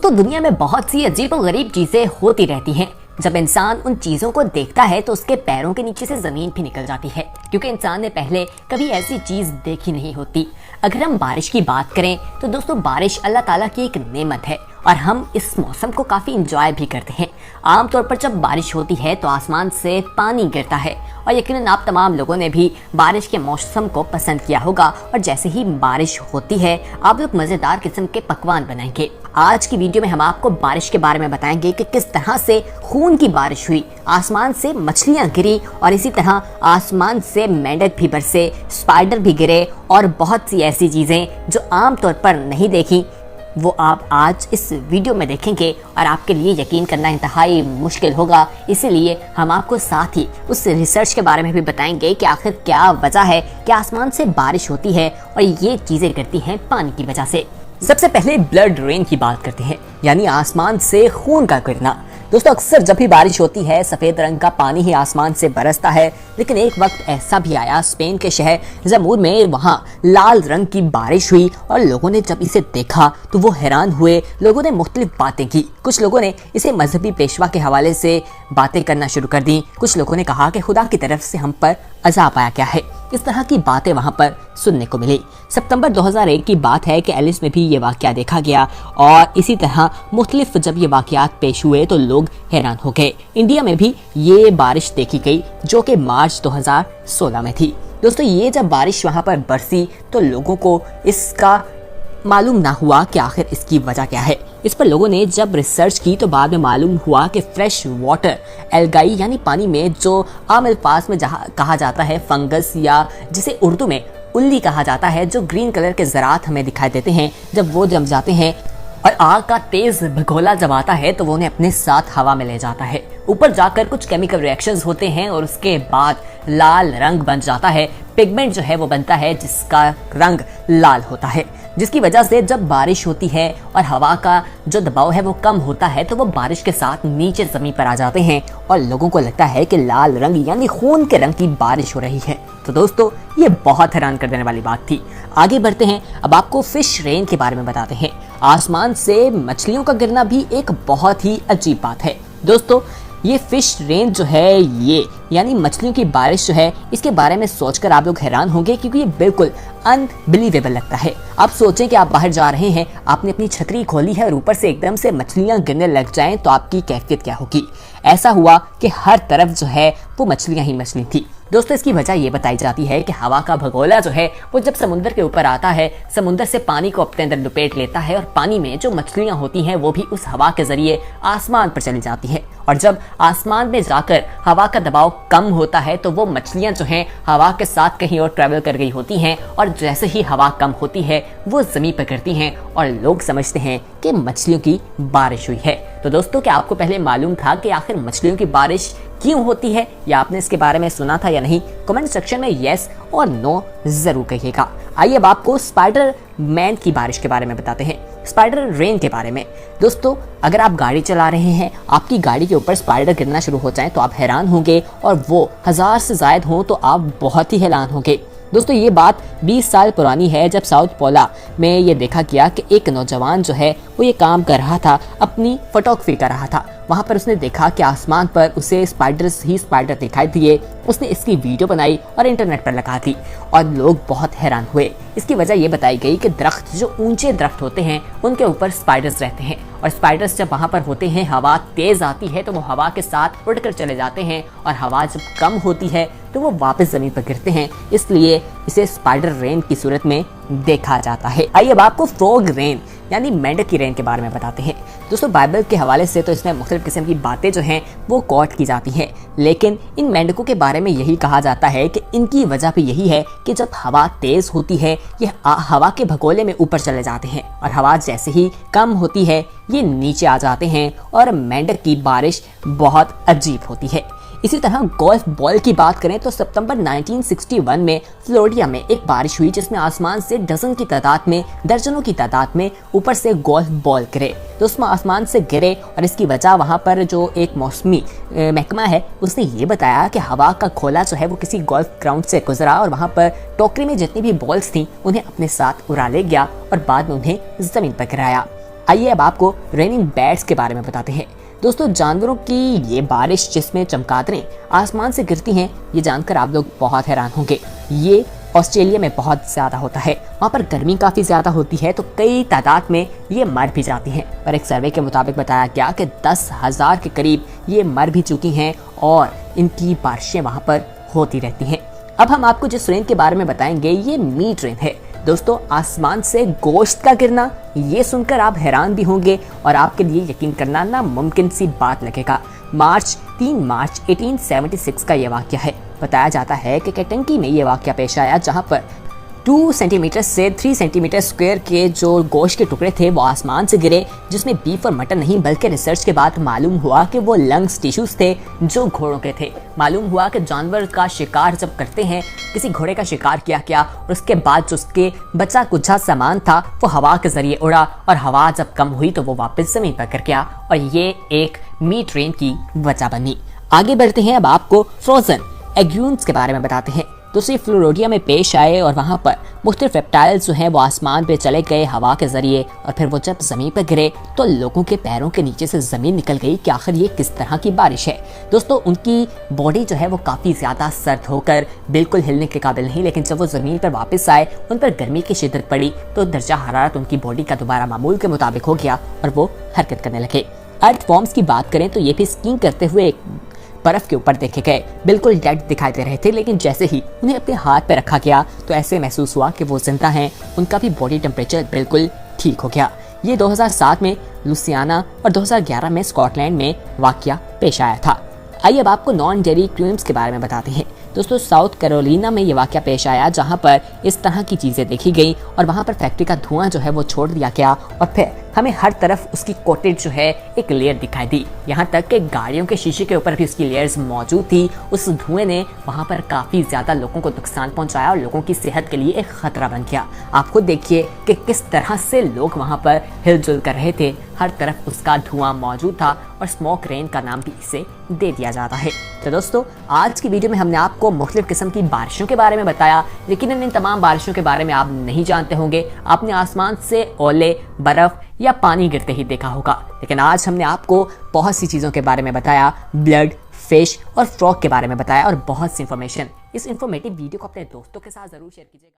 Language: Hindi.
दोस्तों दुनिया में बहुत सी अजीबोगरीब चीजें होती रहती हैं। जब इंसान उन चीजों को देखता है तो उसके पैरों के नीचे से जमीन भी निकल जाती है, क्योंकि इंसान ने पहले कभी ऐसी चीज देखी नहीं होती। अगर हम बारिश की बात करें तो दोस्तों बारिश अल्लाह ताला की एक नेमत है और हम इस मौसम को काफी इंजॉय भी करते हैं। आमतौर पर जब बारिश होती है तो आसमान से पानी गिरता है और यकीनन आप तमाम लोगों ने भी बारिश के मौसम को पसंद किया होगा। और जैसे ही बारिश होती है आप लोग मजेदार किस्म के पकवान बनाएंगे। आज की वीडियो में हम आपको बारिश के बारे में बताएंगे कि किस तरह से खून की बारिश हुई, आसमान से मछलियां गिरी और इसी तरह आसमान से मेंढक भी बरसे, स्पाइडर भी गिरे और बहुत सी ऐसी चीजें जो आमतौर पर नहीं देखी वो आप आज इस वीडियो में देखेंगे और आपके लिए यकीन करना इंतहाई मुश्किल होगा। इसीलिए हम आपको साथ ही उस रिसर्च के बारे में भी बताएंगे कि आखिर क्या वजह है कि आसमान से बारिश होती है और ये चीजें गिरती हैं पानी की वजह से। सबसे पहले ब्लड रेन की बात करते हैं, यानी आसमान से खून का गिरना। दोस्तों अक्सर जब भी बारिश होती है सफेद रंग का पानी ही आसमान से बरसता है, लेकिन एक वक्त ऐसा भी आया स्पेन के शहर जमूर में, वहाँ लाल रंग की बारिश हुई और लोगों ने जब इसे देखा तो वो हैरान हुए। लोगों ने मुख्तलिफ बातें की, कुछ लोगों ने इसे मजहबी पेशवा के हवाले से बातें करना शुरू कर दी, कुछ लोगों ने कहा कि खुदा की तरफ से हम पर अज़ाब आया क्या है। इस तरह की बातें वहां पर सुनने को मिली। सितंबर 2001 की बात है कि एलिस में भी ये वाकया देखा गया और इसी तरह मुख्तलिफ जब ये वाकयात पेश हुए तो लोग हैरान हो गए। इंडिया में भी ये बारिश देखी गई जो कि मार्च 2016 में थी। दोस्तों ये जब बारिश वहां पर बरसी तो लोगों को इसका मालूम ना हुआ कि आखिर इसकी वजह क्या है। इस पर लोगों ने जब रिसर्च की तो बाद में मालूम हुआ कि फ्रेश वाटर एल्गाई यानी पानी में जो आम अल्फाज में जहाँ कहा जाता है फंगस या जिसे उर्दू में उल्ली कहा जाता है, जो ग्रीन कलर के ज़रात हमें दिखाई देते हैं, जब वो जम जाते हैं और आग का तेज भगोला जब आता है तो वो उन्हें अपने साथ हवा में ले जाता है। ऊपर जाकर कुछ केमिकल रिएक्शंस होते हैं और उसके बाद लाल रंग बन जाता है। पिगमेंट जो है वो बनता है जिसका रंग लाल होता है, जिसकी वजह से जब बारिश होती है और हवा का जो दबाव है वो कम होता है तो वो बारिश के साथ नीचे जमीन पर आ जाते हैं और लोगों को लगता है कि लाल रंग यानी खून के रंग की बारिश हो रही है। तो दोस्तों ये बहुत हैरान कर देने वाली बात थी। आगे बढ़ते हैं, अब आपको फिश रेन के बारे में बताते हैं। आसमान से मछलियों का गिरना भी एक बहुत ही अजीब बात है। दोस्तों ये फिश रेन जो है ये यानी मछलियों की बारिश जो है, इसके बारे में सोचकर आप लोग हैरान होंगे क्योंकि ये बिल्कुल अनबिलीवेबल लगता है। आप सोचें कि आप बाहर जा रहे हैं, आपने अपनी छतरी खोली है और ऊपर से एकदम से मछलियां गिरने लग जाएं तो आपकी कैफियत क्या होगी। ऐसा हुआ कि हर तरफ जो है वो मछलियां ही मछली थी। दोस्तों इसकी वजह ये बताई जाती है कि हवा का भगोला जो है वो जब समुद्र के ऊपर आता है, समुद्र से पानी को अपने अंदर लपेट लेता है और पानी में जो मछलियां होती हैं वो भी उस हवा के जरिए आसमान पर चली जाती हैं। और जब आसमान में जाकर हवा का दबाव कम होता है तो वो मछलियां जो हैं हवा के साथ कहीं और ट्रैवल कर गई होती हैं और जैसे ही हवा कम होती है वो जमीन पर गिरती हैं और लोग समझते हैं कि मछलियों की बारिश हुई है। तो दोस्तों क्या आपको पहले मालूम था कि आखिर मछलियों की बारिश क्यों होती है, या आपने इसके बारे में सुना था या नहीं? कमेंट सेक्शन में यस और नो जरूर कहिएगा। आइए अब आपको स्पाइडर मैन की बारिश के बारे में बताते हैं, स्पाइडर रेन के बारे में। दोस्तों अगर आप गाड़ी चला रहे हैं, आपकी गाड़ी के ऊपर स्पाइडर गिरना शुरू हो जाए तो आप हैरान होंगे और वो 1000 से ज्यादा हो तो आप बहुत ही हैरान होंगे। दोस्तों ये बात 20 साल पुरानी है, जब साउथ पोला में ये देखा गया कि एक नौजवान जो है वो ये काम कर रहा था, अपनी फोटोग्राफी कर रहा था। वहाँ पर उसने देखा कि आसमान पर उसे स्पाइडर्स ही स्पाइडर दिखाई दिए। उसने इसकी वीडियो बनाई और इंटरनेट पर लगा दी और लोग बहुत हैरान हुए। इसकी वजह ये बताई गई कि दरख्त जो ऊंचे दरख्त होते हैं उनके ऊपर स्पाइडर्स रहते हैं और स्पाइडर्स जब वहाँ पर होते हैं हवा तेज आती है तो वो हवा के साथ उड़कर चले जाते हैं और हवा जब कम होती है तो वो वापस जमीन पर गिरते हैं, इसलिए इसे स्पाइडर रेन की सूरत में देखा जाता है। आइए अब आपको फ्रॉग रेन यानी मेंढक की रेन के बारे में बताते हैं। दोस्तों बाइबल के हवाले से तो इसमें मुख्तलिफ किस्म की बातें जो हैं वो कोट की जाती हैं, लेकिन इन मेंढकों के बारे में यही कहा जाता है कि इनकी वजह भी यही है कि जब हवा तेज होती है ये हवा के भगोले में ऊपर चले जाते हैं और हवा जैसे ही कम होती है ये नीचे आ जाते हैं और मेंढक की बारिश बहुत अजीब होती है। इसी तरह गोल्फ बॉल की बात करें तो सितंबर 1961 में फ्लोरिडा में एक बारिश हुई जिसमें आसमान से डजन की तादाद में, दर्जनों की तादाद में ऊपर से गोल्फ बॉल गिरे। तो उसमें आसमान से गिरे और इसकी वजह वहाँ पर जो एक मौसमी महकमा है उसने ये बताया कि हवा का खोला जो है वो किसी गोल्फ ग्राउंड से गुजरा और वहाँ पर टोकरी में जितनी भी बॉल्स थी उन्हें अपने साथ उड़ा ले गया और बाद में उन्हें जमीन पर गिराया। आइए अब आपको रेनिंग बैट्स के बारे में बताते हैं। दोस्तों, जानवरों की ये बारिश जिसमें चमगादड़ें आसमान से गिरती हैं, ये जानकर आप लोग बहुत हैरान होंगे। ये ऑस्ट्रेलिया में बहुत ज्यादा होता है। वहाँ पर गर्मी काफी ज्यादा होती है, तो कई तादाद में ये मर भी जाती हैं। पर एक सर्वे के मुताबिक बताया गया कि 10,000 के करीब ये मर भी चुकी हैं और इनकी बारिशें वहाँ पर होती रहती हैं। अब हम आपको जिस रेन के बारे में बताएंगे ये मीट रेन है। दोस्तों, आसमान से गोश्त का गिरना, ये सुनकर आप हैरान भी होंगे और आपके लिए यकीन करना नामुमकिन सी बात लगेगा। 3 मार्च 1876 का ये वाकया है। बताया जाता है कि केंटकी में ये वाकया पेश आया, जहां पर 2 सेंटीमीटर से 3 सेंटीमीटर स्क्वायर के जो गोश्त के टुकड़े थे वो आसमान से गिरे, जिसमें बीफ और मटन नहीं बल्कि रिसर्च के बाद मालूम हुआ कि वो लंग्स टिश्यूज थे जो घोड़ों के थे। मालूम हुआ कि जानवर का शिकार जब करते हैं, किसी घोड़े का शिकार किया गया और उसके बाद जो उसके बचा कुचा सामान था वो हवा के जरिए उड़ा और हवा जब कम हुई तो वो वापस जमीन पर गिर गया और ये एक मीट रेन की वजह बनी। आगे बढ़ते हैं, अब आपको फ्रोजन एग्यून्स के बारे में बताते हैं। दूसरी फ्लोरिडा में पेश आए और वहाँ पर मुख्तलिफ रेप्टाइल्स जो हैं वो आसमान पे चले गए हवा के जरिए, और फिर वो जब जमीन पर गिरे तो लोगों के पैरों के नीचे से जमीन निकल गई कि आखिर ये किस तरह की बारिश है। दोस्तों, उनकी बॉडी जो है वो काफ़ी ज़्यादा सर्द होकर बिल्कुल हिलने के काबिल नहीं, लेकिन जब वो ज़मीन पर वापस आए उन पर गर्मी की शिद्दत पड़ी तो दर्जा हरारत उनकी बॉडी का दोबारा मामूल के मुताबिक हो गया और वो हरकत करने लगे। अर्थवॉर्म्स की बात करें तो ये भी स्कीइंग करते हुए बर्फ के ऊपर देखे गए, बिल्कुल डेड दिखाई दे रहे थे, लेकिन जैसे ही उन्हें अपने हाथ पे रखा गया तो ऐसे महसूस हुआ कि वो जिंदा हैं। उनका भी बॉडी टेम्परेचर बिल्कुल ठीक हो गया। ये 2007 में लुसियाना और 2011 में स्कॉटलैंड में वाकया पेश आया था। आइए अब आपको नॉन डेयरी क्रीम्स के बारे में बताते हैं। दोस्तों, साउथ कैरोलिना में ये वाकया पेश आया, जहां पर इस तरह की चीज़ें देखी गई और वहां पर फैक्ट्री का धुआं जो है वो छोड़ दिया गया और फिर हमें हर तरफ उसकी कोटेड जो है एक लेयर दिखाई दी। यहाँ तक कि गाड़ियों के शीशे के ऊपर भी उसकी लेयर्स मौजूद थी। उस धुएं ने वहाँ पर काफ़ी ज़्यादा लोगों को नुकसान पहुँचाया और लोगों की सेहत के लिए एक खतरा बन गया। आप खुद देखिए कि किस तरह से लोग वहाँ पर हिलजुल कर रहे थे। हर तरफ उसका धुआं मौजूद था और स्मोक रेन का नाम भी इसे दे दिया जाता है। तो दोस्तों, आज की वीडियो में हमने आपको मुख्तलिफ किस्म की बारिशों के बारे में बताया। यकीनन इन तमाम बारिशों के बारे में आप नहीं जानते होंगे। आपने आसमान से ओले, बर्फ या पानी गिरते ही देखा होगा, लेकिन आज हमने आपको बहुत सी चीज़ों के बारे में बताया। ब्लड, फिश और फ्रॉग के बारे में बताया और बहुत सी इंफॉर्मेशन। इस इंफॉर्मेटिव वीडियो को अपने दोस्तों के साथ जरूर शेयर कीजिएगा।